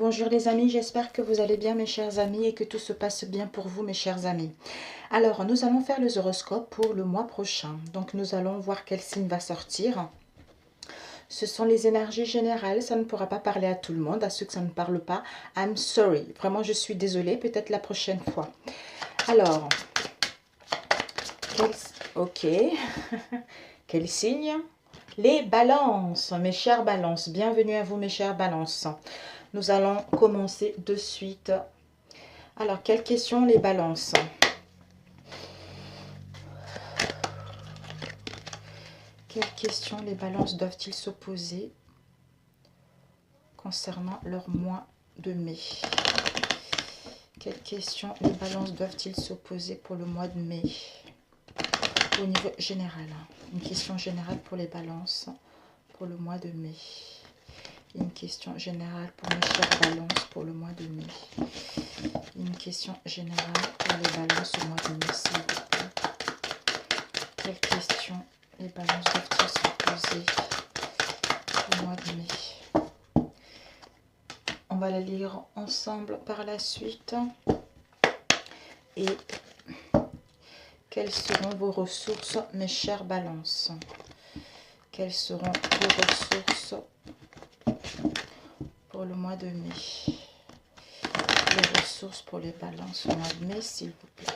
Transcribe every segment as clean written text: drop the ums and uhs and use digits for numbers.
Bonjour les amis, j'espère que vous allez bien mes chers amis et que tout se passe bien pour vous mes chers amis. Alors nous allons faire les horoscopes pour le mois prochain. Donc nous allons voir quel signe va sortir. Ce sont les énergies générales, ça ne pourra pas parler à tout le monde, à ceux que ça ne parle pas. I'm sorry, vraiment je suis désolée, peut-être la prochaine fois. Alors, ok, quel signe? Les balances, mes chères balances, bienvenue à vous mes chères balances. Nous allons commencer de suite. Alors, quelles questions les balances? Quelles questions les balances doivent-ils se poser concernant leur mois de mai? Quelles questions les balances doivent-ils se poser pour le mois de mai? Au niveau général, une question générale pour les balances pour le mois de mai. Une question générale pour mes chères balances pour le mois de mai. Une question générale pour les balances au mois de mai, s'il vous plaît. Quelles questions les balances doivent-ils se poser au mois de mai? On va la lire ensemble par la suite. Et quelles seront vos ressources, mes chères balances? Quelles seront vos ressources pour le mois de mai? Les ressources pour les balances au mois de mai, s'il vous plaît.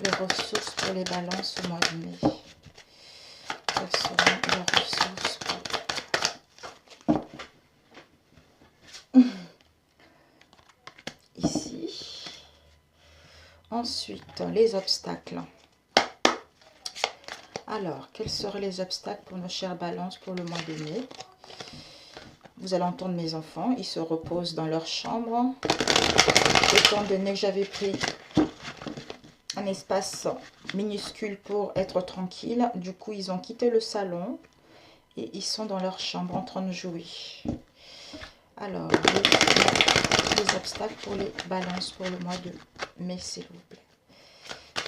Les ressources pour les balances au mois de mai. Quelles seront les ressources pour... Ici. Ensuite, les obstacles. Alors, quels seraient les obstacles pour nos chères balances pour le mois de mai? Vous allez entendre mes enfants, ils se reposent dans leur chambre. Étant donné que j'avais pris un espace minuscule pour être tranquille, du coup ils ont quitté le salon et ils sont dans leur chambre en train de jouer. Alors, les obstacles pour les balances pour le mois de mai, s'il vous plaît.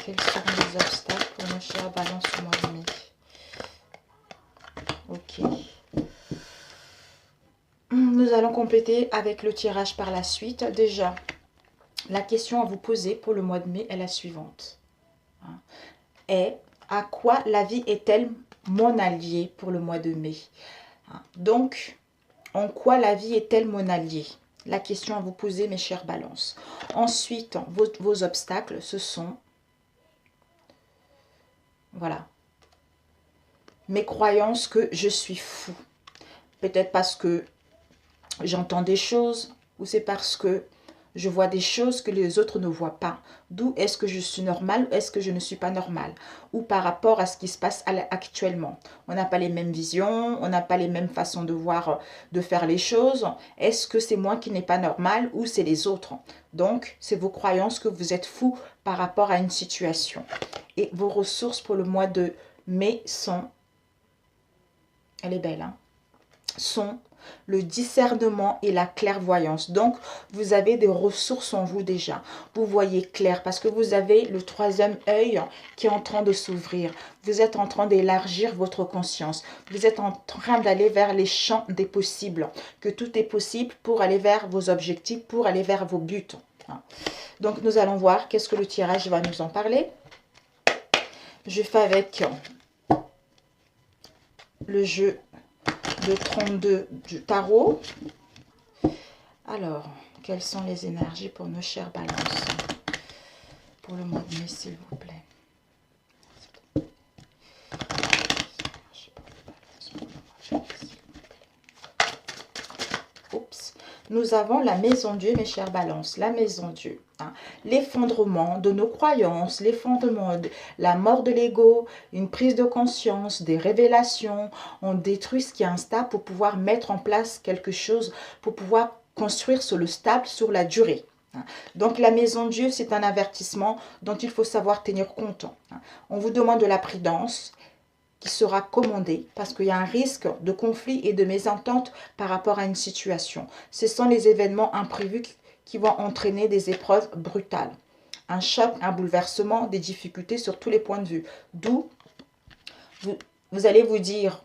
Quels seront les obstacles pour nos chères balances au mois de mai? Ok. Nous allons compléter avec le tirage par la suite. Déjà, la question à vous poser pour le mois de mai est la suivante. Et à quoi la vie est-elle mon allié pour le mois de mai? Donc, en quoi la vie est-elle mon allié? La question à vous poser, mes chères balances. Ensuite, vos obstacles, ce sont... Voilà. Mes croyances que je suis fou. Peut-être parce que j'entends des choses ou c'est parce que je vois des choses que les autres ne voient pas. D'où est-ce que je suis normale ou est-ce que je ne suis pas normale? Ou par rapport à ce qui se passe actuellement. On n'a pas les mêmes visions, on n'a pas les mêmes façons de voir, de faire les choses. Est-ce que c'est moi qui n'ai pas normal ou c'est les autres? Donc, c'est vos croyances que vous êtes fou par rapport à une situation. Et vos ressources pour le mois de mai sont... Elle est belle, hein? Sont le discernement et la clairvoyance. Donc, vous avez des ressources en vous déjà. Vous voyez clair parce que vous avez le troisième œil qui est en train de s'ouvrir. Vous êtes en train d'élargir votre conscience. Vous êtes en train d'aller vers les champs des possibles. Que tout est possible pour aller vers vos objectifs, pour aller vers vos buts. Donc, nous allons voir qu'est-ce que le tirage va nous en parler. Je fais avec le jeu de 32 du tarot. Alors, quelles sont les énergies pour nos chères balances pour le mois de mai, s'il vous plaît? Oups. Nous avons la maison Dieu, mes chères balances, la maison Dieu. Hein. L'effondrement de nos croyances, l'effondrement de la mort de l'ego, une prise de conscience, des révélations. On détruit ce qui est instable pour pouvoir mettre en place quelque chose, pour pouvoir construire sur le stable, sur la durée. Hein. Donc la maison Dieu, c'est un avertissement dont il faut savoir tenir compte. Hein. On vous demande de la prudence, qui sera commandé parce qu'il y a un risque de conflit et de mésentente par rapport à une situation. Ce sont les événements imprévus qui vont entraîner des épreuves brutales. Un choc, un bouleversement, des difficultés sur tous les points de vue. D'où vous allez vous dire,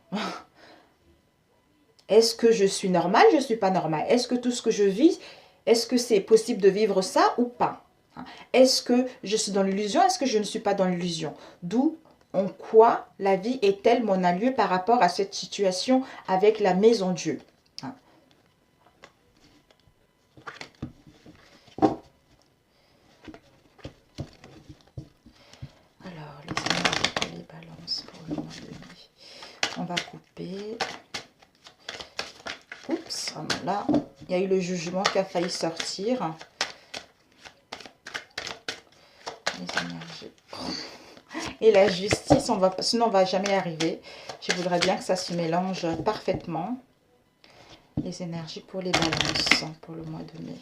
Est-ce que je suis normale? Je ne suis pas normale. Est-ce que tout ce que je vis, est-ce que c'est possible de vivre ça ou pas? Est-ce que je suis dans l'illusion? Est-ce que je ne suis pas dans l'illusion? D'où en quoi la vie est-elle mon allié par rapport à cette situation avec la maison Dieu? Alors, les énergies, les balances pour le mois de mai. On va couper. Oups, là, il y a eu le jugement qui a failli sortir. Les énergies. Et la justice, sinon on ne va jamais arriver. Je voudrais bien que ça se mélange parfaitement. Les énergies pour les balances pour le mois de mai.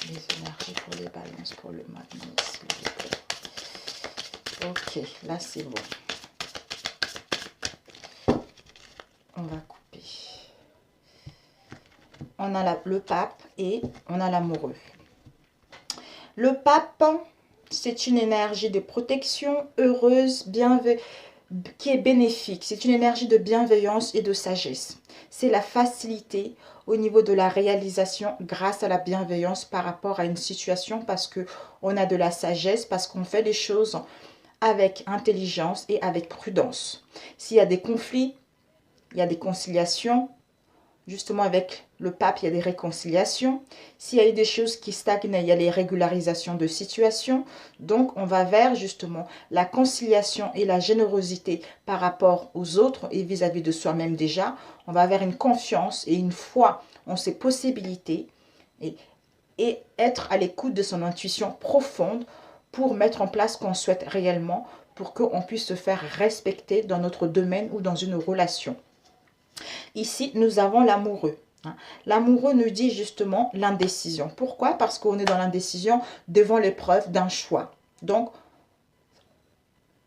Les énergies pour les balances pour le mois de mai, s'il vous plaît. Ok, là c'est bon. On va couper. On a le pape et on a l'amoureux. Le pape, c'est une énergie de protection heureuse, qui est bénéfique. C'est une énergie de bienveillance et de sagesse. C'est la facilité au niveau de la réalisation grâce à la bienveillance par rapport à une situation parce qu'on a de la sagesse, parce qu'on fait les choses avec intelligence et avec prudence. S'il y a des conflits, il y a des conciliations. Justement, avec le pape, il y a des réconciliations. S'il y a eu des choses qui stagnaient, il y a les régularisations de situations. Donc, on va vers justement la conciliation et la générosité par rapport aux autres et vis-à-vis de soi-même déjà. On va vers une confiance et une foi en ses possibilités et être à l'écoute de son intuition profonde pour mettre en place ce qu'on souhaite réellement pour qu'on puisse se faire respecter dans notre domaine ou dans une relation. Ici, nous avons l'amoureux. L'amoureux nous dit justement l'indécision. Pourquoi? Parce qu'on est dans l'indécision devant l'épreuve d'un choix. Donc,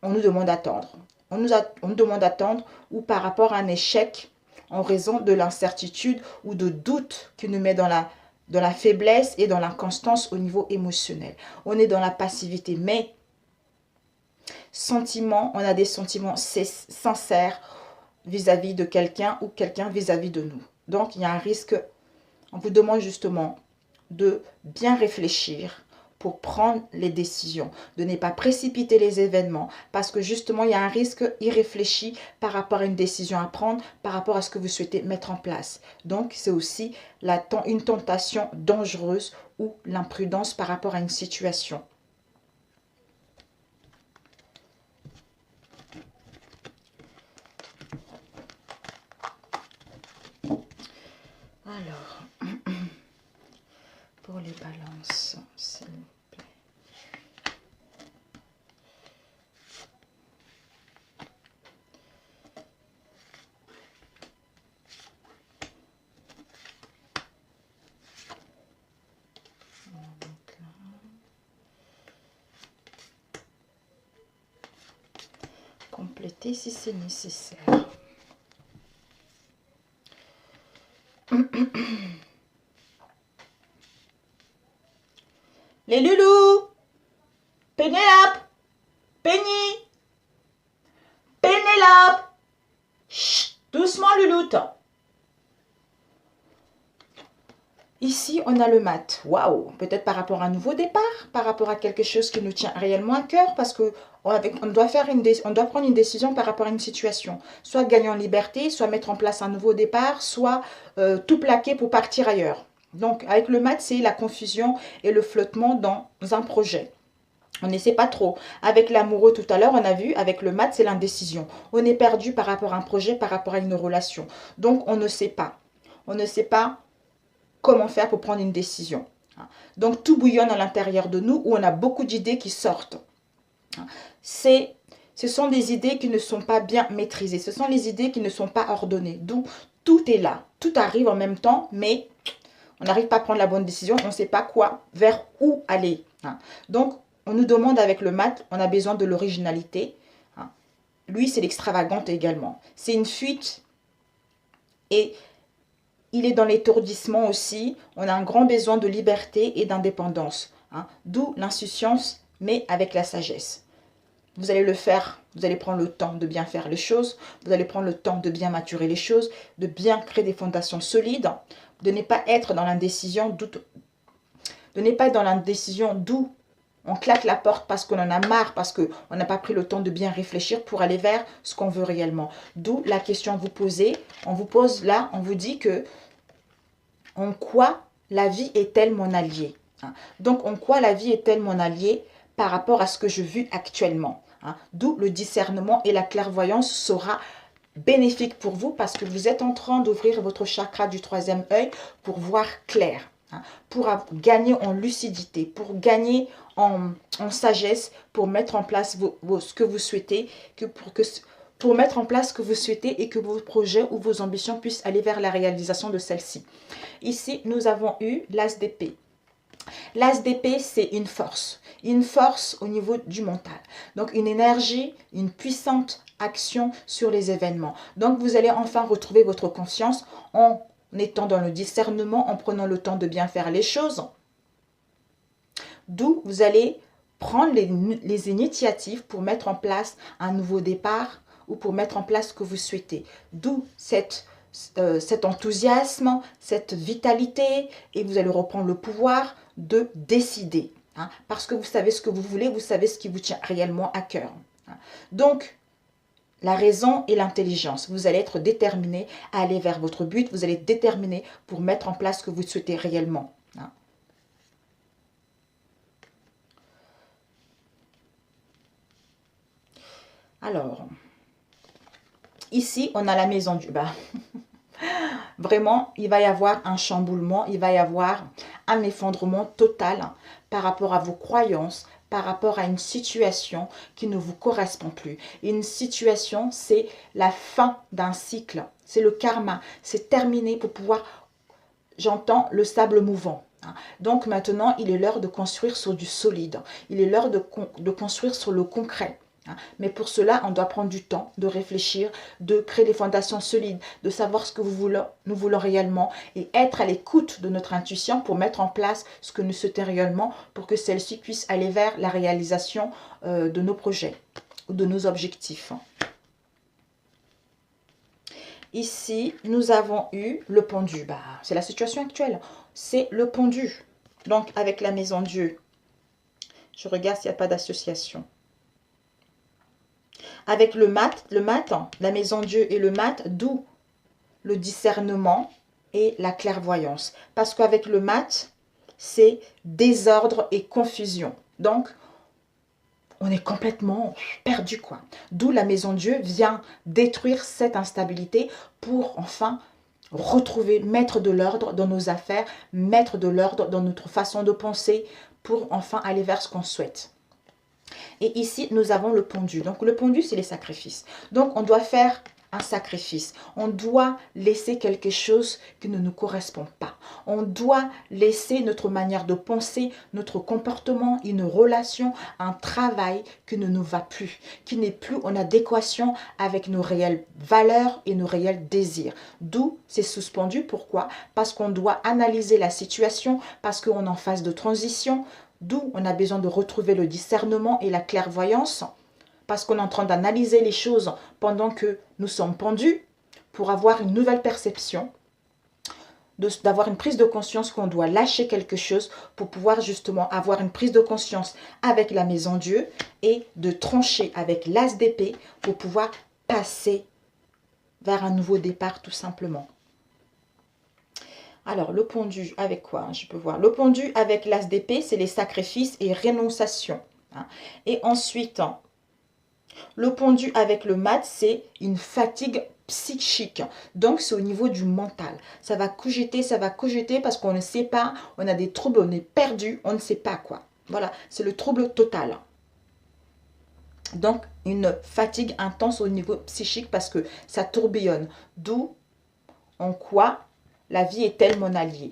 on nous demande d'attendre. On nous demande d'attendre ou par rapport à un échec en raison de l'incertitude ou de doute qui nous met dans la faiblesse et dans l'inconstance au niveau émotionnel. On est dans la passivité, mais on a des sentiments sincères vis-à-vis de quelqu'un ou quelqu'un vis-à-vis de nous. Donc, il y a un risque. On vous demande justement de bien réfléchir pour prendre les décisions, de ne pas précipiter les événements parce que justement, il y a un risque irréfléchi par rapport à une décision à prendre, par rapport à ce que vous souhaitez mettre en place. Donc, c'est aussi une tentation dangereuse ou l'imprudence par rapport à une situation. Alors, pour les balances, s'il vous plaît. Compléter si c'est nécessaire. Les loulous, Pénélope, Penny, Pénélope, chut, doucement louloute. Ici, on a le mat. Waouh! Peut-être par rapport à un nouveau départ, par rapport à quelque chose qui nous tient réellement à cœur, parce que on doit prendre une décision par rapport à une situation. Soit gagner en liberté, soit mettre en place un nouveau départ, soit tout plaquer pour partir ailleurs. Donc, avec le mat, c'est la confusion et le flottement dans un projet. On ne sait pas trop. Avec l'amoureux tout à l'heure, on a vu, avec le mat, c'est l'indécision. On est perdu par rapport à un projet, par rapport à une relation. Donc, on ne sait pas. On ne sait pas comment faire pour prendre une décision. Donc, tout bouillonne à l'intérieur de nous où on a beaucoup d'idées qui sortent. Ce sont des idées qui ne sont pas bien maîtrisées. Ce sont les idées qui ne sont pas ordonnées. Donc, tout est là. Tout arrive en même temps, mais on n'arrive pas à prendre la bonne décision. On ne sait pas quoi, vers où aller. Donc, on nous demande avec le mat, on a besoin de l'originalité. Lui, c'est l'extravagante également. C'est une fuite et il est dans l'étourdissement aussi. On a un grand besoin de liberté et d'indépendance. D'où l'insouciance, mais avec la sagesse. vous allez le faire, vous allez prendre le temps de bien faire les choses, vous allez prendre le temps de bien maturer les choses, de bien créer des fondations solides, de ne pas être dans l'indécision, d'où on claque la porte parce qu'on en a marre, parce qu'on n'a pas pris le temps de bien réfléchir pour aller vers ce qu'on veut réellement. D'où la question vous posez, on vous pose là, on vous dit que en quoi la vie est-elle mon allié? Donc, en quoi la vie est-elle mon allié par rapport à ce que je vis actuellement? D'où le discernement et la clairvoyance sera bénéfique pour vous parce que vous êtes en train d'ouvrir votre chakra du troisième œil pour voir clair, pour gagner en lucidité, pour gagner en sagesse, pour mettre en place ce que vous souhaitez, pour mettre en place ce que vous souhaitez et que vos projets ou vos ambitions puissent aller vers la réalisation de celle-ci. Ici, nous avons eu l'as d'épée. L'as d'épée, c'est une force au niveau du mental. Donc, une énergie, une puissante action sur les événements. Donc, vous allez enfin retrouver votre confiance en étant dans le discernement, en prenant le temps de bien faire les choses. D'où vous allez prendre les initiatives pour mettre en place un nouveau départ ou pour mettre en place ce que vous souhaitez. D'où cet enthousiasme, cette vitalité, et vous allez reprendre le pouvoir de décider. Parce que vous savez ce que vous voulez, vous savez ce qui vous tient réellement à cœur. Donc, la raison et l'intelligence, vous allez être déterminé à aller vers votre but, vous allez être déterminé pour mettre en place ce que vous souhaitez réellement. Alors, ici, on a la maison du bas. Vraiment, il va y avoir un chamboulement, il va y avoir un effondrement total par rapport à vos croyances, par rapport à une situation qui ne vous correspond plus. Une situation, c'est la fin d'un cycle, c'est le karma, c'est terminé pour pouvoir, j'entends le sable mouvant. Donc maintenant, il est l'heure de construire sur du solide, il est l'heure de construire sur le concret. Mais pour cela, on doit prendre du temps de réfléchir, de créer des fondations solides, de savoir ce que nous voulons réellement et être à l'écoute de notre intuition pour mettre en place ce que nous souhaitons réellement pour que celle-ci puisse aller vers la réalisation de nos projets ou de nos objectifs. Ici, nous avons eu le pendu. C'est la situation actuelle. C'est le pendu. Donc, avec la maison Dieu, je regarde s'il n'y a pas d'association. Avec le mat, la maison Dieu et le mat, d'où le discernement et la clairvoyance. Parce qu'avec le mat, c'est désordre et confusion. Donc, on est complètement perdu, quoi. D'où la maison Dieu vient détruire cette instabilité pour enfin retrouver, mettre de l'ordre dans nos affaires, mettre de l'ordre dans notre façon de penser pour enfin aller vers ce qu'on souhaite. Et ici, nous avons le pendu. Donc, le pendu, c'est les sacrifices. Donc, on doit faire un sacrifice. On doit laisser quelque chose qui ne nous correspond pas. On doit laisser notre manière de penser, notre comportement, une relation, un travail qui ne nous va plus, qui n'est plus en adéquation avec nos réelles valeurs et nos réels désirs. D'où c'est suspendu. Pourquoi? Parce qu'on doit analyser la situation, parce qu'on est en phase de transition. D'où on a besoin de retrouver le discernement et la clairvoyance parce qu'on est en train d'analyser les choses pendant que nous sommes pendus pour avoir une nouvelle perception, d'avoir une prise de conscience qu'on doit lâcher quelque chose pour pouvoir justement avoir une prise de conscience avec la maison Dieu et de trancher avec l'as d'épée pour pouvoir passer vers un nouveau départ tout simplement. Alors, le pendu avec quoi? Je peux voir. Le pendu avec l'as d'épée, c'est les sacrifices et renonciations. Et ensuite, le pendu avec le mat, c'est une fatigue psychique. Donc, c'est au niveau du mental. Ça va cogiter parce qu'on ne sait pas, on a des troubles, on est perdu, on ne sait pas quoi. Voilà, c'est le trouble total. Donc, une fatigue intense au niveau psychique parce que ça tourbillonne. D'où, en quoi la vie est-elle mon allié?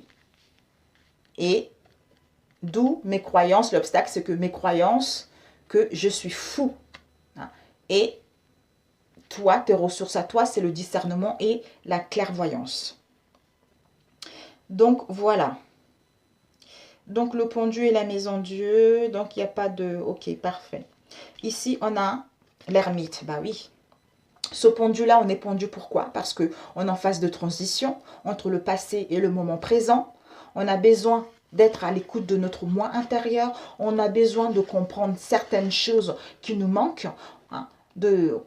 Et d'où mes croyances, l'obstacle, c'est que mes croyances, que je suis fou. Et toi, tes ressources à toi, c'est le discernement et la clairvoyance. Donc, voilà. Donc, le pendu et la maison Dieu. Donc, il n'y a pas de... Ok, parfait. Ici, on a l'ermite. Bah oui. Ce pendu-là, on est pendu pourquoi? Parce qu'on est en phase de transition entre le passé et le moment présent. On a besoin d'être à l'écoute de notre moi intérieur. On a besoin de comprendre certaines choses qui nous manquent, hein, de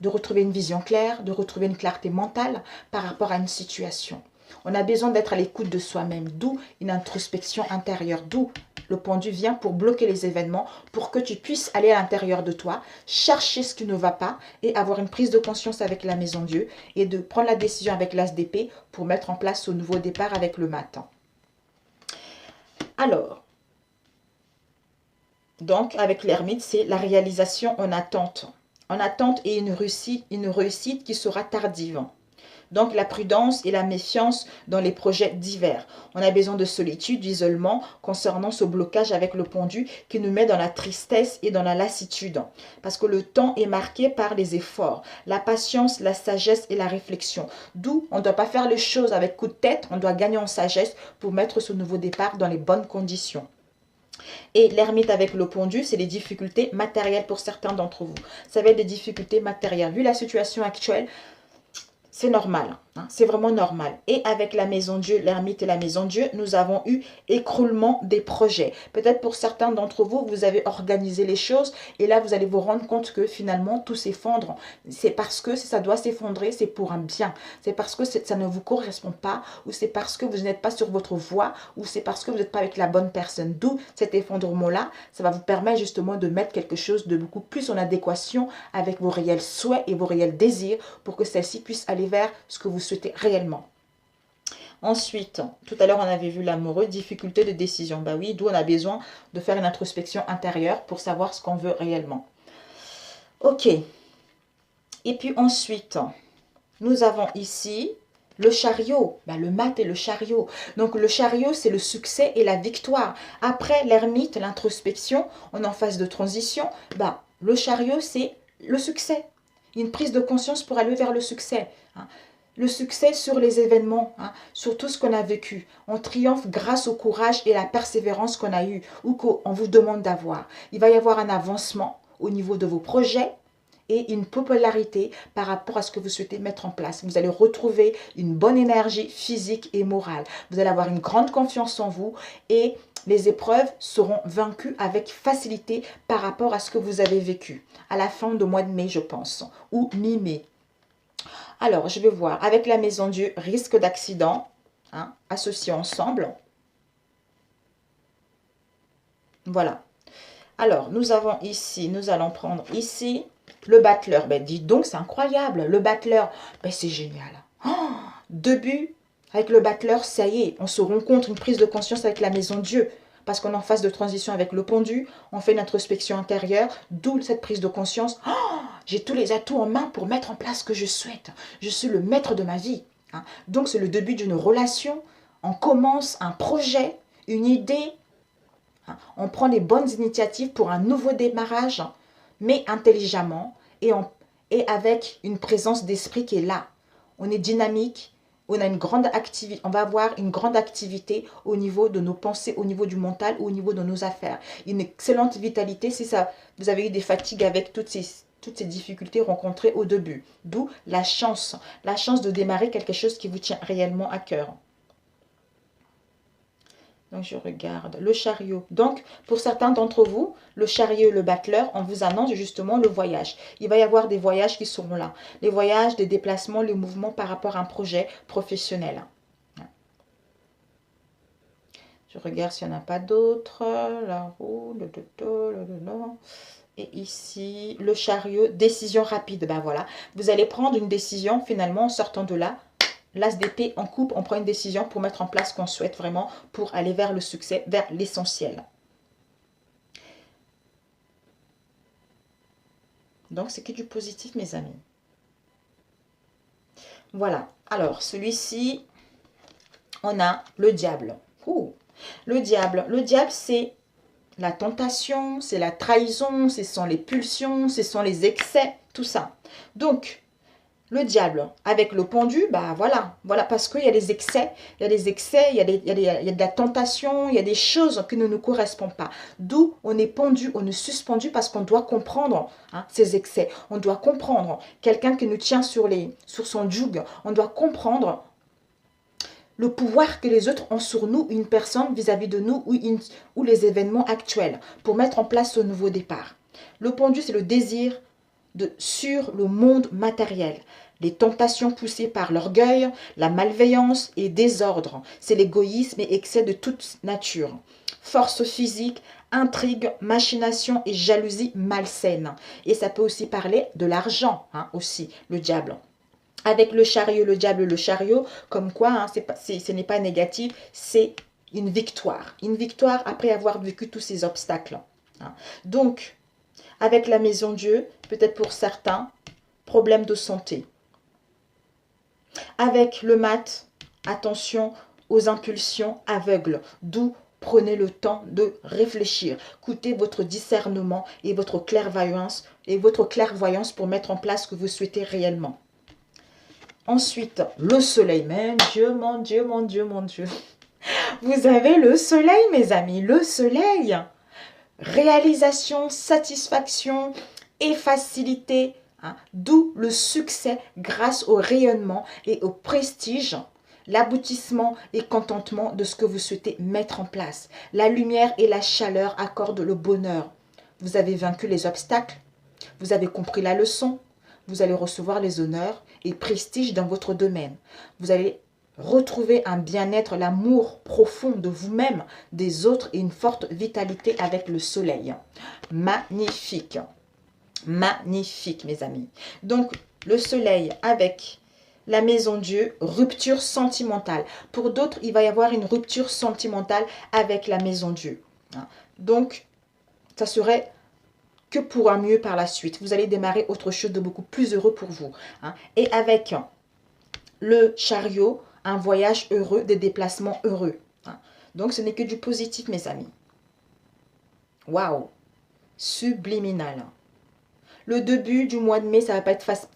retrouver une vision claire, de retrouver une clarté mentale par rapport à une situation. On a besoin d'être à l'écoute de soi-même, d'où une introspection intérieure, d'où le pendu vient pour bloquer les événements, pour que tu puisses aller à l'intérieur de toi, chercher ce qui ne va pas et avoir une prise de conscience avec la maison Dieu et de prendre la décision avec l'as d'épée pour mettre en place ce nouveau départ avec le matin. Alors, donc avec l'ermite, c'est la réalisation en attente. En attente et une réussite qui sera tardive. Donc la prudence et la méfiance dans les projets divers. On a besoin de solitude, d'isolement concernant ce blocage avec le pendu qui nous met dans la tristesse et dans la lassitude. Parce que le temps est marqué par les efforts, la patience, la sagesse et la réflexion. D'où on ne doit pas faire les choses avec coup de tête, on doit gagner en sagesse pour mettre ce nouveau départ dans les bonnes conditions. Et l'ermite avec le pendu, c'est les difficultés matérielles pour certains d'entre vous. Ça va être des difficultés matérielles. Vu la situation actuelle, c'est normal, hein, c'est vraiment normal. Et avec la maison Dieu, l'ermite et la maison Dieu, nous avons eu écroulement des projets. Peut-être pour certains d'entre vous, vous avez organisé les choses et là, vous allez vous rendre compte que finalement, tout s'effondre. C'est parce que si ça doit s'effondrer, c'est pour un bien. C'est parce que ça ne vous correspond pas ou c'est parce que vous n'êtes pas sur votre voie ou c'est parce que vous n'êtes pas avec la bonne personne. D'où cet effondrement-là, ça va vous permettre justement de mettre quelque chose de beaucoup plus en adéquation avec vos réels souhaits et vos réels désirs pour que celle-ci puisse aller vers ce que vous souhaitez réellement. Ensuite, tout à l'heure, on avait vu l'amoureux, difficulté de décision. Bah oui, d'où on a besoin de faire une introspection intérieure pour savoir ce qu'on veut réellement. Ok. Et puis ensuite, nous avons ici le chariot, bah, le mat et le chariot. Donc le chariot, c'est le succès et la victoire. Après l'ermite, l'introspection, on est en phase de transition. Bah, le chariot, c'est le succès. Une prise de conscience pour aller vers le succès. Hein. Le succès sur les événements, hein, sur tout ce qu'on a vécu. On triomphe grâce au courage et la persévérance qu'on a eu ou qu'on vous demande d'avoir. Il va y avoir un avancement au niveau de vos projets et une popularité par rapport à ce que vous souhaitez mettre en place. Vous allez retrouver une bonne énergie physique et morale. Vous allez avoir une grande confiance en vous et les épreuves seront vaincues avec facilité par rapport à ce que vous avez vécu. À la fin du mois de mai, je pense, ou mi-mai. Alors, je vais voir. Avec la maison Dieu, risque d'accident, hein, associés ensemble. Voilà. Alors, nous avons ici, nous allons prendre ici le battleur. Ben, dites donc, c'est incroyable. Le battleur, ben, c'est génial. Oh, début, avec le battleur, ça y est, on se rencontre, une prise de conscience avec la maison Dieu. Parce qu'on est en phase de transition avec le pendu, on fait une introspection intérieure, d'où cette prise de conscience. Oh, j'ai tous les atouts en main pour mettre en place ce que je souhaite. Je suis le maître de ma vie. Hein. Donc, c'est le début d'une relation. On commence un projet, une idée. Hein. On prend les bonnes initiatives pour un nouveau démarrage, mais intelligemment et avec une présence d'esprit qui est là. On est dynamique. On a une grande activité, on va avoir une grande activité au niveau de nos pensées, au niveau du mental ou au niveau de nos affaires. Une excellente vitalité si ça, vous avez eu des fatigues avec toutes ces difficultés rencontrées au début. D'où la chance de démarrer quelque chose qui vous tient réellement à cœur. Donc, je regarde le chariot. Donc, pour certains d'entre vous, le chariot et le battleur, on vous annonce justement le voyage. Il va y avoir des voyages qui seront là. Les voyages, des déplacements, les mouvements par rapport à un projet professionnel. Je regarde s'il n'y en a pas d'autres. La roue, et ici, le chariot, décision rapide. Ben voilà, vous allez prendre une décision finalement en sortant de là. L'as d'épée en coupe, on prend une décision pour mettre en place ce qu'on souhaite vraiment pour aller vers le succès, vers l'essentiel. Donc, c'est que du positif, mes amis. Voilà. Alors, celui-ci, on a le diable. Ouh. Le diable, c'est la tentation, c'est la trahison, ce sont les pulsions, ce sont les excès, tout ça. Donc, Le diable, avec le pendu, bah voilà, voilà, parce qu'il y a des excès, il y a des excès, il y a de la tentation, il y a des choses qui ne nous correspondent pas. D'où on est pendu, on est suspendu parce qu'on doit comprendre ces excès. On doit comprendre quelqu'un qui nous tient sur son joug. On doit comprendre le pouvoir que les autres ont sur nous, une personne vis-à-vis de nous ou les événements actuels pour mettre en place ce nouveau départ. Le pendu, c'est le désir sur le monde matériel. Les tentations poussées par l'orgueil, la malveillance et désordre. C'est l'égoïsme et excès de toute nature. Force physique, intrigue, machination et jalousie malsaine. Et ça peut aussi parler de l'argent, aussi, le diable. Avec le chariot, le diable, le chariot, comme quoi, ce n'est pas négatif, c'est une victoire. Une victoire après avoir vécu tous ces obstacles. Donc, avec la maison Dieu, peut-être pour certains, problème de santé. Avec le mat, attention aux impulsions aveugles, d'où prenez le temps de réfléchir. Écoutez votre discernement et votre clairvoyance pour mettre en place ce que vous souhaitez réellement. Ensuite, le soleil. Mais Dieu, mon Dieu, mon Dieu, mon Dieu. Vous avez le soleil, mes amis, le soleil. Réalisation, satisfaction et facilité, d'où le succès grâce au rayonnement et au prestige, l'aboutissement et contentement de ce que vous souhaitez mettre en place. La lumière et la chaleur accordent le bonheur. Vous avez vaincu les obstacles, vous avez compris la leçon, vous allez recevoir les honneurs et prestige dans votre domaine. Vous allez retrouver un bien-être, l'amour profond de vous-même, des autres et une forte vitalité avec le soleil. Magnifique. Magnifique, mes amis. Donc, le soleil avec la maison Dieu, rupture sentimentale. Pour d'autres, il va y avoir une rupture sentimentale avec la maison Dieu. Donc, ça serait que pour un mieux par la suite. Vous allez démarrer autre chose de beaucoup plus heureux pour vous. Et avec le chariot, un voyage heureux, des déplacements heureux. Donc, ce n'est que du positif, mes amis. Waouh! Subliminal. Le début du mois de mai, ça ne va pas être facile.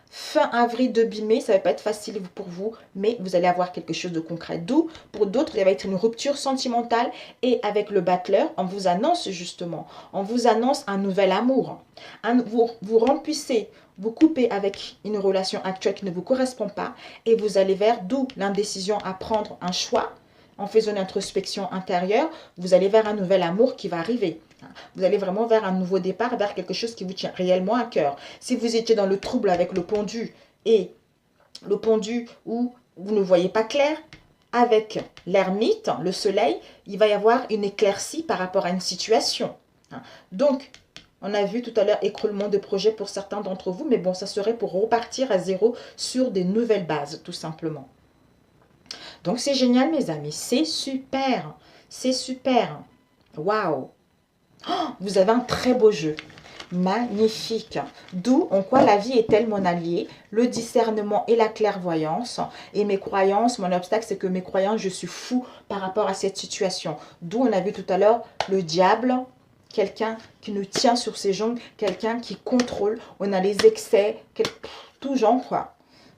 Fin avril, début mai, ça ne va pas être facile pour vous, mais vous allez avoir quelque chose de concret. D'où, pour d'autres, il va être une rupture sentimentale. Et avec le battleur, on vous annonce justement, on vous annonce un nouvel amour. Vous remplissez, vous coupez avec une relation actuelle qui ne vous correspond pas et vous allez vers, d'où l'indécision à prendre un choix. En faisant une introspection intérieure, vous allez vers un nouvel amour qui va arriver. Vous allez vraiment vers un nouveau départ, vers quelque chose qui vous tient réellement à cœur. Si vous étiez dans le trouble avec le pendu et le pendu où vous ne voyez pas clair, avec l'ermite, le soleil, il va y avoir une éclaircie par rapport à une situation. Donc, on a vu tout à l'heure écroulement de projet pour certains d'entre vous, mais bon, ça serait pour repartir à zéro sur des nouvelles bases, tout simplement. Donc, c'est génial, mes amis. C'est super. C'est super. Waouh. Oh, vous avez un très beau jeu. Magnifique. D'où en quoi la vie est-elle mon allié? Le discernement et la clairvoyance. Et mes croyances, mon obstacle, c'est que mes croyances, je suis fou par rapport à cette situation. D'où on a vu tout à l'heure le diable, quelqu'un qui nous tient sur ses jambes, quelqu'un qui contrôle. On a les excès, tout genre quoi.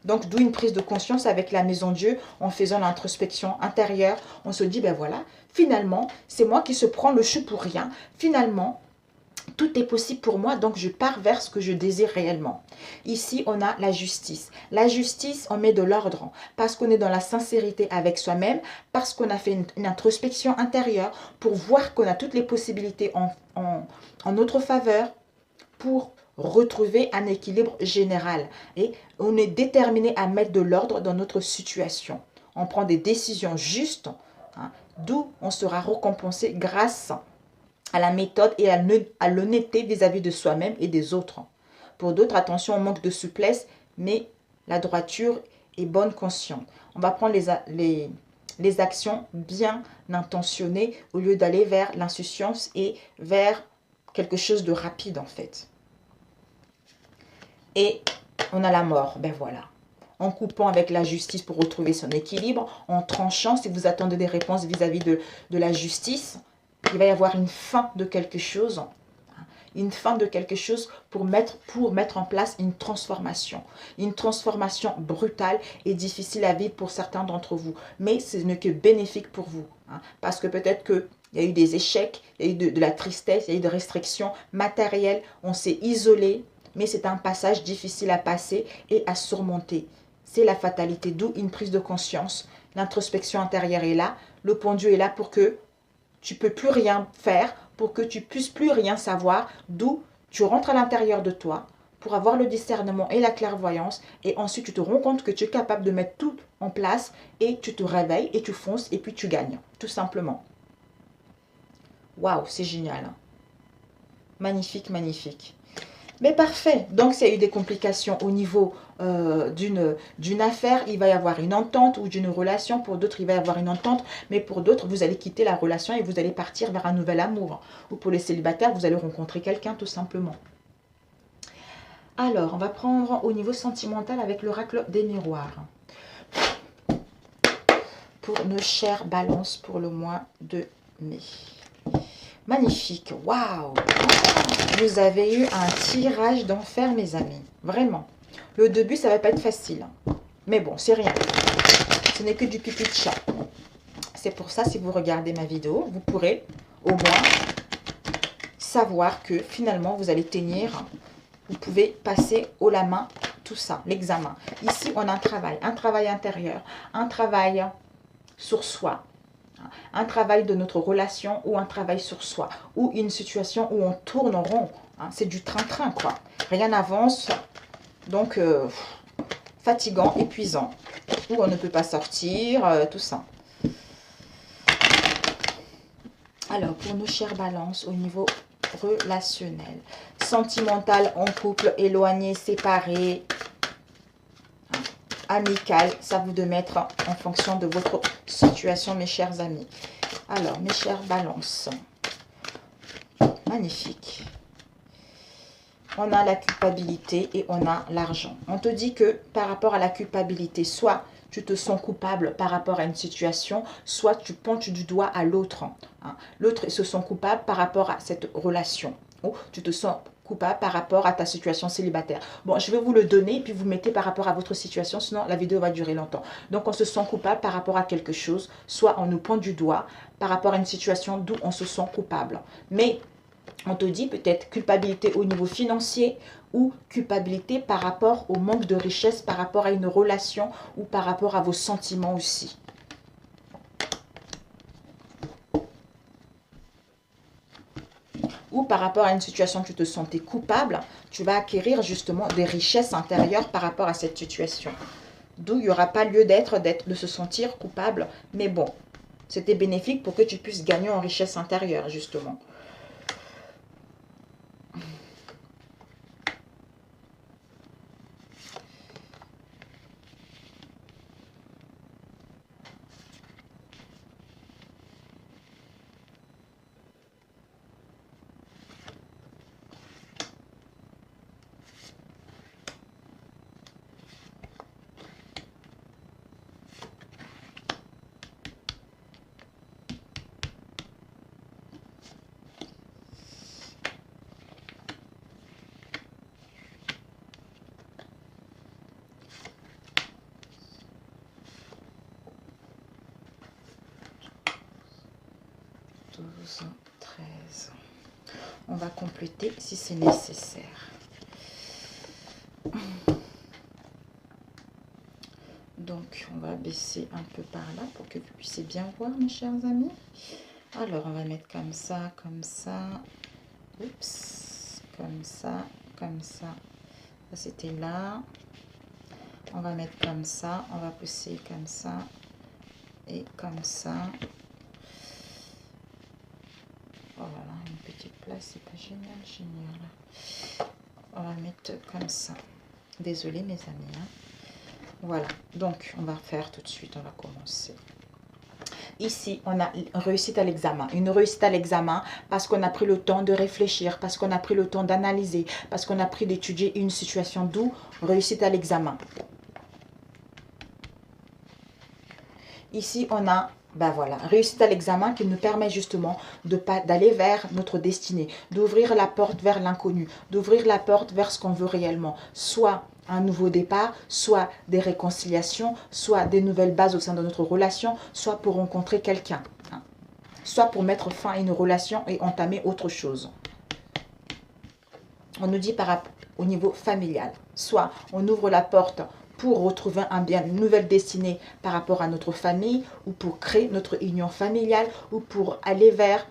Donc, d'où une prise de conscience avec la maison Dieu, en faisant l'introspection intérieure. On se dit, ben voilà, finalement, c'est moi qui se prends le chou pour rien. Finalement, tout est possible pour moi, donc je pars vers ce que je désire réellement. Ici, on a la justice. La justice, on met de l'ordre parce qu'on est dans la sincérité avec soi-même, parce qu'on a fait une introspection intérieure pour voir qu'on a toutes les possibilités en notre faveur pour retrouver un équilibre général. Et on est déterminé à mettre de l'ordre dans notre situation. On prend des décisions justes, d'où on sera récompensé grâce à la méthode et à l'honnêteté vis-à-vis de soi-même et des autres. Pour d'autres, attention, on manque de souplesse, mais la droiture est bonne conscience. On va prendre les actions bien intentionnées au lieu d'aller vers l'insouciance et vers quelque chose de rapide en fait. Et on a la mort, ben voilà. En coupant avec la justice pour retrouver son équilibre, en tranchant, si vous attendez des réponses vis-à-vis de la justice, il va y avoir une fin de quelque chose. une fin de quelque chose pour mettre en place une transformation. Une transformation brutale et difficile à vivre pour certains d'entre vous. Mais ce n'est que bénéfique pour vous. Hein, parce que peut-être qu'il y a eu des échecs, il y a eu de la tristesse, il y a eu des restrictions matérielles, on s'est isolé, mais c'est un passage difficile à passer et à surmonter. C'est la fatalité, d'où une prise de conscience. L'introspection intérieure est là, le pendu est là pour que tu ne peux plus rien faire, pour que tu puisses plus rien savoir, d'où tu rentres à l'intérieur de toi pour avoir le discernement et la clairvoyance, et ensuite tu te rends compte que tu es capable de mettre tout en place et tu te réveilles et tu fonces et puis tu gagnes, tout simplement. Waouh, c'est génial. Hein? Magnifique, magnifique. Mais parfait. Donc, s'il y a eu des complications au niveau d'une affaire, il va y avoir une entente, ou d'une relation. Pour d'autres, il va y avoir une entente. Mais pour d'autres, vous allez quitter la relation et vous allez partir vers un nouvel amour. Ou pour les célibataires, vous allez rencontrer quelqu'un tout simplement. Alors, on va prendre au niveau sentimental avec l'oracle des miroirs. Pour nos chères balances pour le mois de mai. Magnifique. Waouh! Vous avez eu un tirage d'enfer, mes amis. Vraiment. Le début, ça ne va pas être facile. Mais bon, c'est rien. Ce n'est que du pipi de chat. C'est pour ça, si vous regardez ma vidéo, vous pourrez au moins savoir que finalement, vous allez tenir. Vous pouvez passer haut la main tout ça, l'examen. Ici, on a un travail intérieur, un travail sur soi. Un travail de notre relation ou un travail sur soi. Ou une situation où on tourne en rond. Hein, c'est du train-train, quoi. Rien n'avance. Donc, fatigant, épuisant. Ou on ne peut pas sortir, tout ça. Alors, pour nos chères balances, au niveau relationnel. Sentimental, en couple, éloigné, séparé. Amical, ça vous de mettre en fonction de votre situation, mes chers amis. Alors, mes chères balances. Magnifique. On a la culpabilité et on a l'argent. On te dit que par rapport à la culpabilité, soit tu te sens coupable par rapport à une situation, soit tu pointes du doigt à l'autre. Hein. L'autre se sent coupable par rapport à cette relation. Ou tu te sens coupable par rapport à ta situation célibataire. Bon, je vais vous le donner et puis vous mettez par rapport à votre situation, sinon la vidéo va durer longtemps. Donc, on se sent coupable par rapport à quelque chose, soit on nous pointe du doigt par rapport à une situation d'où on se sent coupable. Mais on te dit peut-être culpabilité au niveau financier ou culpabilité par rapport au manque de richesse, par rapport à une relation ou par rapport à vos sentiments aussi. Ou par rapport à une situation, tu te sentais coupable, tu vas acquérir justement des richesses intérieures par rapport à cette situation. D'où il n'y aura pas lieu de se sentir coupable. Mais bon, c'était bénéfique pour que tu puisses gagner en richesse intérieure, justement. On va compléter si c'est nécessaire. Donc, on va baisser un peu par là pour que vous puissiez bien voir, mes chers amis. Alors, on va mettre comme ça, comme ça. Oups, comme ça, comme ça. Ça, c'était là. On va mettre comme ça. On va pousser comme ça. Et comme ça. Oh là là, une petite place, c'est pas génial, génial. On va mettre comme ça. Désolée, mes amis. Hein. Voilà, donc on va faire tout de suite, on va commencer. Ici, on a réussite à l'examen. Une réussite à l'examen parce qu'on a pris le temps de réfléchir, parce qu'on a pris le temps d'analyser, parce qu'on a pris d'étudier une situation, d'où réussite à l'examen. Ici, on a, ben voilà, réussite à l'examen qui nous permet justement d'aller vers notre destinée, d'ouvrir la porte vers l'inconnu, d'ouvrir la porte vers ce qu'on veut réellement, soit un nouveau départ, soit des réconciliations, soit des nouvelles bases au sein de notre relation, soit pour rencontrer quelqu'un, hein, soit pour mettre fin à une relation et entamer autre chose. On nous dit au niveau familial, soit on ouvre la porte pour retrouver une nouvelle destinée par rapport à notre famille, ou pour créer notre union familiale, ou pour aller vers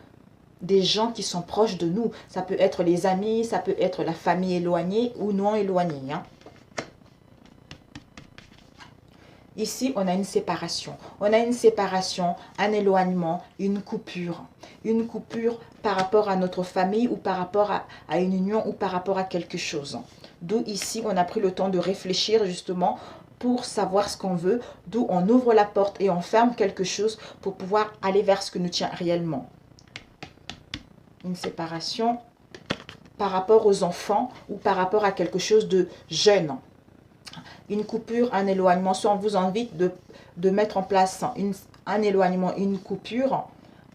des gens qui sont proches de nous. Ça peut être les amis, ça peut être la famille éloignée ou non éloignée, hein. Ici, on a une séparation. On a une séparation, un éloignement, une coupure. Une coupure par rapport à notre famille ou par rapport à une union ou par rapport à quelque chose. D'où ici, on a pris le temps de réfléchir justement pour savoir ce qu'on veut. D'où on ouvre la porte et on ferme quelque chose pour pouvoir aller vers ce que nous tient réellement. Une séparation par rapport aux enfants ou par rapport à quelque chose de jeune. Une coupure, un éloignement. Soit on vous invite de mettre en place un éloignement, une coupure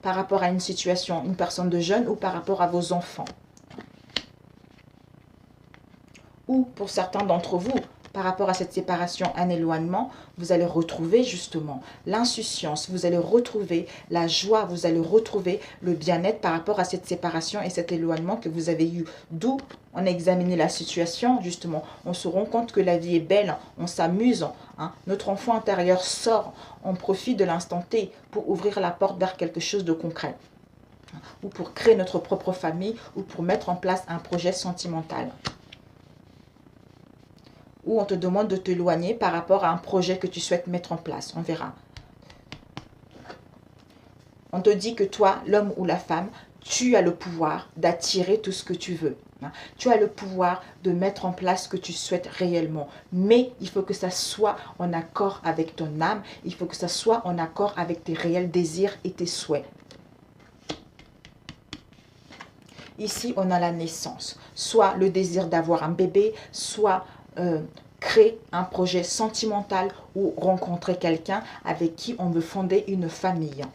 par rapport à une situation, une personne de jeune ou par rapport à vos enfants. Ou pour certains d'entre vous, par rapport à cette séparation, un éloignement, vous allez retrouver justement l'insouciance, vous allez retrouver la joie, vous allez retrouver le bien-être par rapport à cette séparation et cet éloignement que vous avez eu. D'où on a examiné la situation, justement, on se rend compte que la vie est belle, on s'amuse, hein. Notre enfant intérieur sort, on profite de l'instant T pour ouvrir la porte vers quelque chose de concret, ou pour créer notre propre famille, ou pour mettre en place un projet sentimental. Ou on te demande de t'éloigner par rapport à un projet que tu souhaites mettre en place. On verra. On te dit que toi, l'homme ou la femme, tu as le pouvoir d'attirer tout ce que tu veux. Tu as le pouvoir de mettre en place ce que tu souhaites réellement. Mais il faut que ça soit en accord avec ton âme. Il faut que ça soit en accord avec tes réels désirs et tes souhaits. Ici, on a la naissance. Soit le désir d'avoir un bébé, soit créer un projet sentimental ou rencontrer quelqu'un avec qui on veut fonder une famille.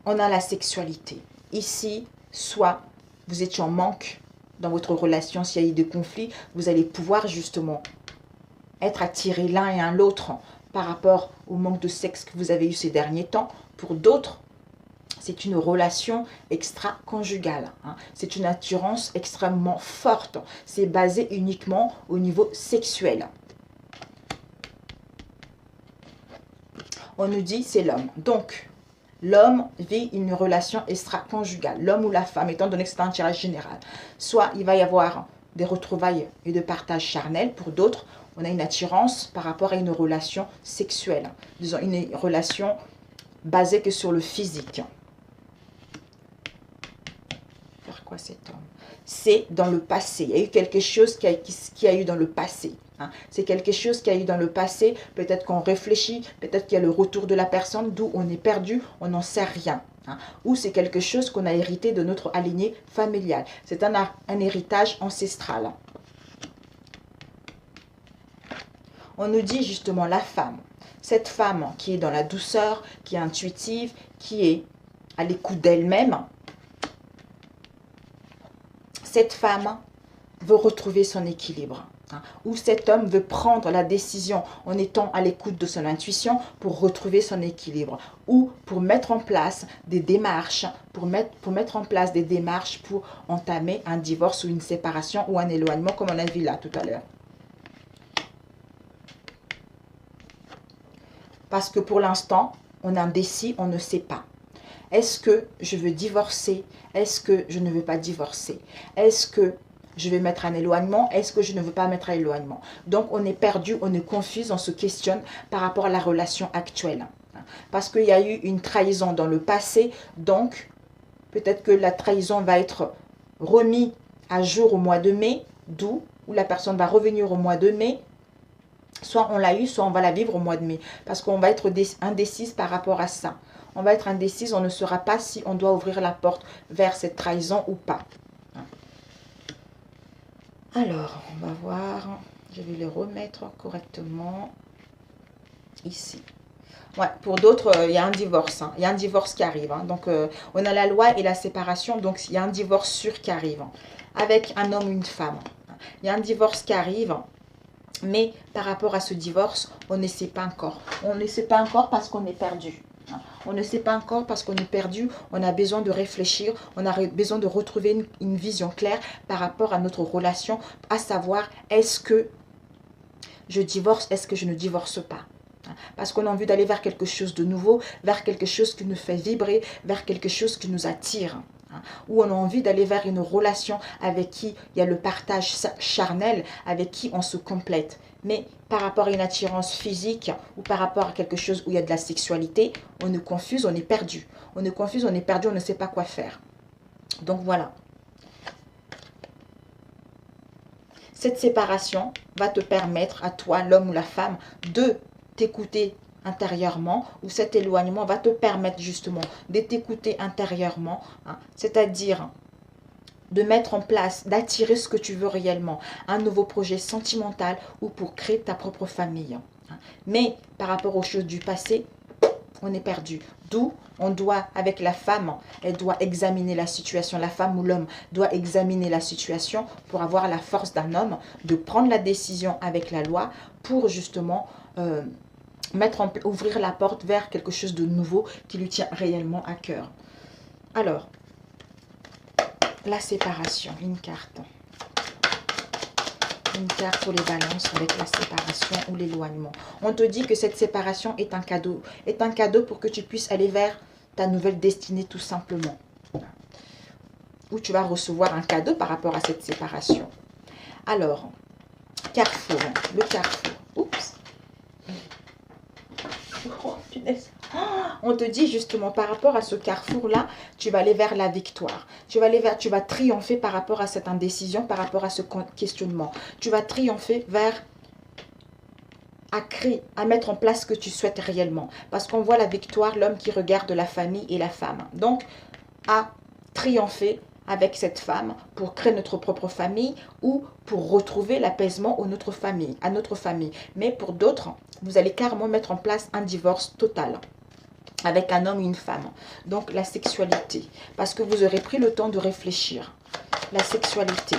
On a la sexualité. Ici, soit vous étiez en manque dans votre relation, s'il y a eu des conflits, vous allez pouvoir justement être attirés l'un et l'autre par rapport au manque de sexe que vous avez eu ces derniers temps. Pour d'autres, c'est une relation extra-conjugale, hein. C'est une attirance extrêmement forte. C'est basé uniquement au niveau sexuel. On nous dit c'est l'homme. Donc, l'homme vit une relation extra-conjugale. L'homme ou la femme, étant donné que c'est un tirage général. Soit il va y avoir des retrouvailles et de partage charnel. Pour d'autres, on a une attirance par rapport à une relation sexuelle. Disons une relation basée que sur le physique. Quoi cet homme? C'est dans le passé. Il y a eu quelque chose qui a eu dans le passé, hein. C'est quelque chose qui a eu dans le passé. Peut-être qu'on réfléchit, peut-être qu'il y a le retour de la personne, d'où on est perdu, on n'en sait rien, hein. Ou c'est quelque chose qu'on a hérité de notre lignée familiale. C'est un héritage ancestral. On nous dit justement la femme. Cette femme qui est dans la douceur, qui est intuitive, qui est à l'écoute d'elle-même. Cette femme veut retrouver son équilibre, hein, ou cet homme veut prendre la décision en étant à l'écoute de son intuition pour retrouver son équilibre, ou pour mettre en place des démarches, pour mettre en place des démarches pour entamer un divorce ou une séparation ou un éloignement comme on a vu là tout à l'heure. Parce que pour l'instant, on est indécis, on ne sait pas. Est-ce que je veux divorcer? Est-ce que je ne veux pas divorcer? Est-ce que je vais mettre un éloignement? Est-ce que je ne veux pas mettre un éloignement? Donc, on est perdu, on est confus, on se questionne par rapport à la relation actuelle. Parce qu'il y a eu une trahison dans le passé, donc peut-être que la trahison va être remise à jour au mois de mai, d'où la personne va revenir au mois de mai. Soit on l'a eu, soit on va la vivre au mois de mai. Parce qu'on va être indécise par rapport à ça. On va être indécise, on ne saura pas si on doit ouvrir la porte vers cette trahison ou pas. Alors, on va voir Je vais les remettre correctement ici. Ouais, pour d'autres, il y a un divorce. Hein. Il y a un divorce qui arrive. Hein. Donc, on a la loi et la séparation. Donc, il y a un divorce sûr qui arrive. Hein, avec un homme ou une femme. Il y a un divorce qui arrive. Mais par rapport à ce divorce, on ne sait pas encore. On ne sait pas encore parce qu'on est perdu. On ne sait pas encore parce qu'on est perdu. On a besoin de réfléchir. On a besoin de retrouver une vision claire par rapport à notre relation. À savoir, est-ce que je divorce, est-ce que je ne divorce pas? Parce qu'on a envie d'aller vers quelque chose de nouveau, vers quelque chose qui nous fait vibrer, vers quelque chose qui nous attire. Ou on a envie d'aller vers une relation avec qui il y a le partage charnel, avec qui on se complète. Mais par rapport à une attirance physique ou par rapport à quelque chose où il y a de la sexualité, on nous confuse, on est perdu. On nous confuse, on est perdu, on ne sait pas quoi faire. Donc voilà. Cette séparation va te permettre à toi, l'homme ou la femme, de t'écouter intérieurement, ou cet éloignement va te permettre justement de t'écouter intérieurement, hein, c'est-à-dire de mettre en place, d'attirer ce que tu veux réellement, un nouveau projet sentimental ou pour créer ta propre famille. Hein. Mais par rapport aux choses du passé, on est perdu. D'où on doit, avec la femme, elle doit examiner la situation. La femme ou l'homme doit examiner la situation pour avoir la force d'un homme de prendre la décision avec la loi pour justement ouvrir la porte vers quelque chose de nouveau qui lui tient réellement à cœur. Alors, la séparation, une carte. Une carte pour les balances avec la séparation ou l'éloignement. On te dit que cette séparation est un cadeau pour que tu puisses aller vers ta nouvelle destinée tout simplement. Ou tu vas recevoir un cadeau par rapport à cette séparation. Alors, carrefour, le carrefour. Oups. Oh, punaise. On te dit justement par rapport à ce carrefour-là, tu vas aller vers la victoire. Tu vas triompher par rapport à cette indécision, par rapport à ce questionnement. Tu vas triompher vers à mettre en place ce que tu souhaites réellement. Parce qu'on voit la victoire, l'homme qui regarde la famille et la femme. Donc, à triompher avec cette femme pour créer notre propre famille ou pour retrouver l'apaisement à notre famille. Mais pour d'autres, vous allez carrément mettre en place un divorce total avec un homme et une femme. Donc la sexualité, parce que vous aurez pris le temps de réfléchir. La sexualité.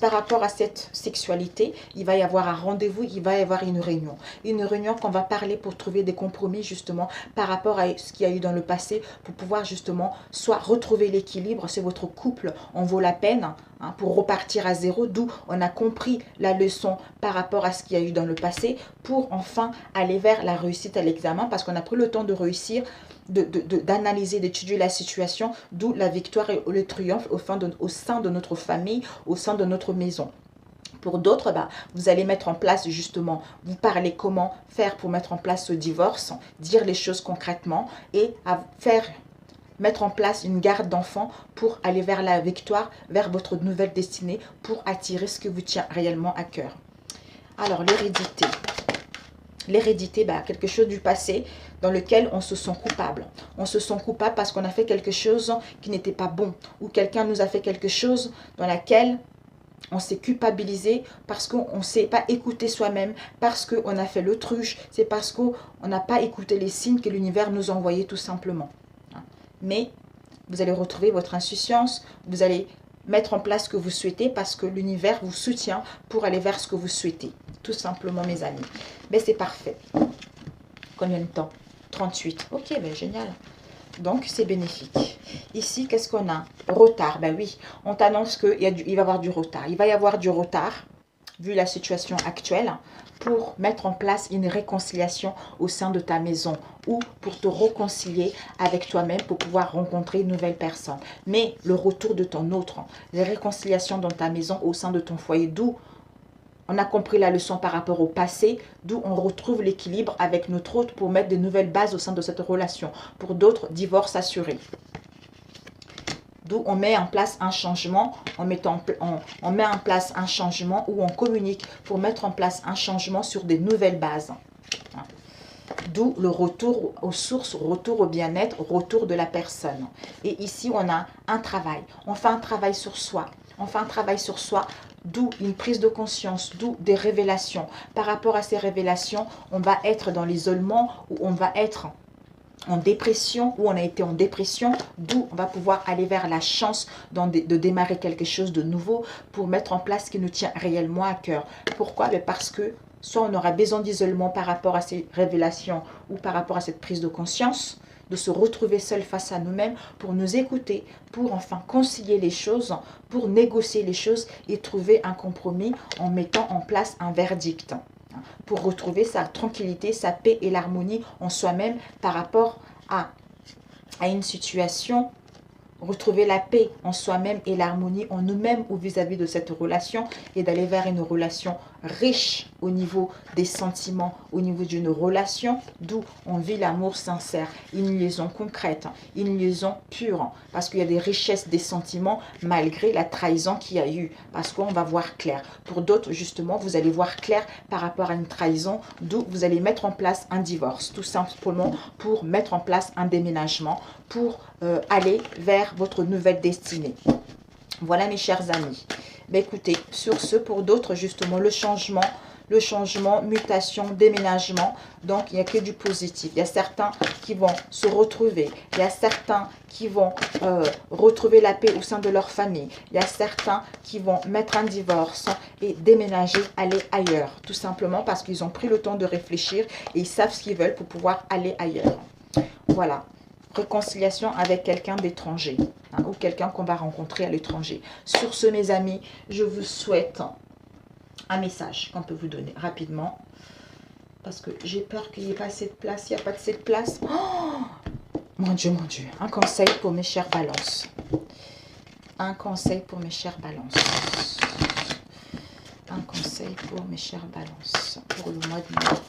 Par rapport à cette sexualité, il va y avoir un rendez-vous, il va y avoir une réunion. Une réunion qu'on va parler pour trouver des compromis justement par rapport à ce qu'il y a eu dans le passé pour pouvoir justement soit retrouver l'équilibre, c'est votre couple en vaut la peine hein, pour repartir à zéro, d'où on a compris la leçon par rapport à ce qu'il y a eu dans le passé pour enfin aller vers la réussite à l'examen parce qu'on a pris le temps de réussir, d'analyser, d'étudier la situation, d'où la victoire et le triomphe au sein de notre famille, au sein de notre maison. Pour d'autres, vous allez mettre en place justement, vous parlez comment faire pour mettre en place ce divorce, dire les choses concrètement et mettre en place une garde d'enfants pour aller vers la victoire, vers votre nouvelle destinée, pour attirer ce qui vous tient réellement à cœur. Alors, l'hérédité. L'hérédité, quelque chose du passé dans lequel on se sent coupable. On se sent coupable parce qu'on a fait quelque chose qui n'était pas bon. Ou quelqu'un nous a fait quelque chose dans laquelle on s'est culpabilisé parce qu'on ne s'est pas écouté soi-même, parce qu'on a fait l'autruche, c'est parce qu'on n'a pas écouté les signes que l'univers nous a envoyés tout simplement. Mais vous allez retrouver votre insouciance, vous allez mettre en place ce que vous souhaitez parce que l'univers vous soutient pour aller vers ce que vous souhaitez. Tout simplement, mes amis. Mais c'est parfait. Combien de temps? 38. Ok, génial. Donc, c'est bénéfique. Ici, qu'est-ce qu'on a? Retard. Oui, on t'annonce qu'il va y avoir du retard. Il va y avoir du retard, vu la situation actuelle, pour mettre en place une réconciliation au sein de ta maison ou pour te réconcilier avec toi-même pour pouvoir rencontrer une nouvelle personne. Mais le retour de ton autre, les réconciliations dans ta maison au sein de ton foyer, d'où on a compris la leçon par rapport au passé, d'où on retrouve l'équilibre avec notre autre pour mettre de nouvelles bases au sein de cette relation. Pour d'autres, divorce assuré. D'où on met en place un changement, on met en place un changement où on communique pour mettre en place un changement sur des nouvelles bases. D'où le retour aux sources, retour au bien-être, retour de la personne. Et ici, on a un travail. On fait un travail sur soi. On fait un travail sur soi d'où une prise de conscience, d'où des révélations. Par rapport à ces révélations, on va être dans l'isolement ou on va être en dépression, ou on a été en dépression, d'où on va pouvoir aller vers la chance de démarrer quelque chose de nouveau pour mettre en place ce qui nous tient réellement à cœur. Pourquoi? Parce que soit on aura besoin d'isolement par rapport à ces révélations ou par rapport à cette prise de conscience, de se retrouver seul face à nous-mêmes pour nous écouter, pour enfin concilier les choses, pour négocier les choses et trouver un compromis en mettant en place un verdict, pour retrouver sa tranquillité, sa paix et l'harmonie en soi-même par rapport à une situation, retrouver la paix en soi-même et l'harmonie en nous-mêmes ou vis-à-vis de cette relation et d'aller vers une relation riche au niveau des sentiments, au niveau d'une relation, d'où on vit l'amour sincère, une liaison concrète, une liaison pure, parce qu'il y a des richesses des sentiments malgré la trahison qu'il y a eu, parce qu'on va voir clair. Pour d'autres, justement, vous allez voir clair par rapport à une trahison, d'où vous allez mettre en place un divorce, tout simplement pour mettre en place un déménagement, pour aller vers votre nouvelle destinée. Voilà mes chers amis. Mais écoutez, sur ce, pour d'autres, justement, le changement, mutation, déménagement, donc il n'y a que du positif. Il y a certains qui vont se retrouver, il y a certains qui vont retrouver la paix au sein de leur famille, il y a certains qui vont mettre un divorce et déménager, aller ailleurs, tout simplement parce qu'ils ont pris le temps de réfléchir et ils savent ce qu'ils veulent pour pouvoir aller ailleurs. Voilà. Réconciliation avec quelqu'un d'étranger, hein, ou quelqu'un qu'on va rencontrer à l'étranger. Sur ce, mes amis, je vous souhaite un message qu'on peut vous donner rapidement, parce que j'ai peur qu'il n'y ait pas assez de place. Il n'y a pas assez de place. Oh, mon Dieu, mon Dieu. Un conseil pour mes chères balances. Un conseil pour mes chères balances. Un conseil pour mes chères balances. Pour le mois de mai.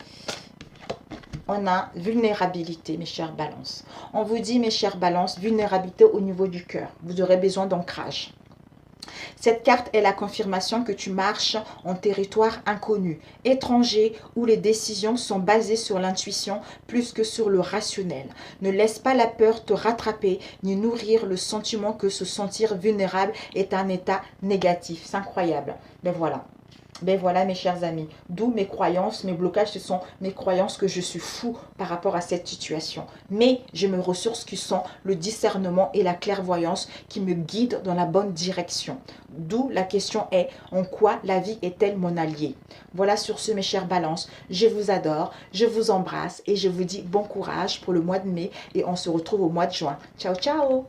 On a vulnérabilité, mes chères balances. On vous dit, mes chères balances, vulnérabilité au niveau du cœur. Vous aurez besoin d'ancrage. Cette carte est la confirmation que tu marches en territoire inconnu, étranger, où les décisions sont basées sur l'intuition plus que sur le rationnel. Ne laisse pas la peur te rattraper, ni nourrir le sentiment que se sentir vulnérable est un état négatif. C'est incroyable. Mais voilà. Ben voilà mes chers amis, d'où mes croyances, mes blocages, ce sont mes croyances que je suis fou par rapport à cette situation. Mais j'ai mes ressources qui sont le discernement et la clairvoyance qui me guident dans la bonne direction. D'où la question est, en quoi la vie est-elle mon allié? Voilà sur ce mes chères balances, je vous adore, je vous embrasse et je vous dis bon courage pour le mois de mai et on se retrouve au mois de juin. Ciao ciao!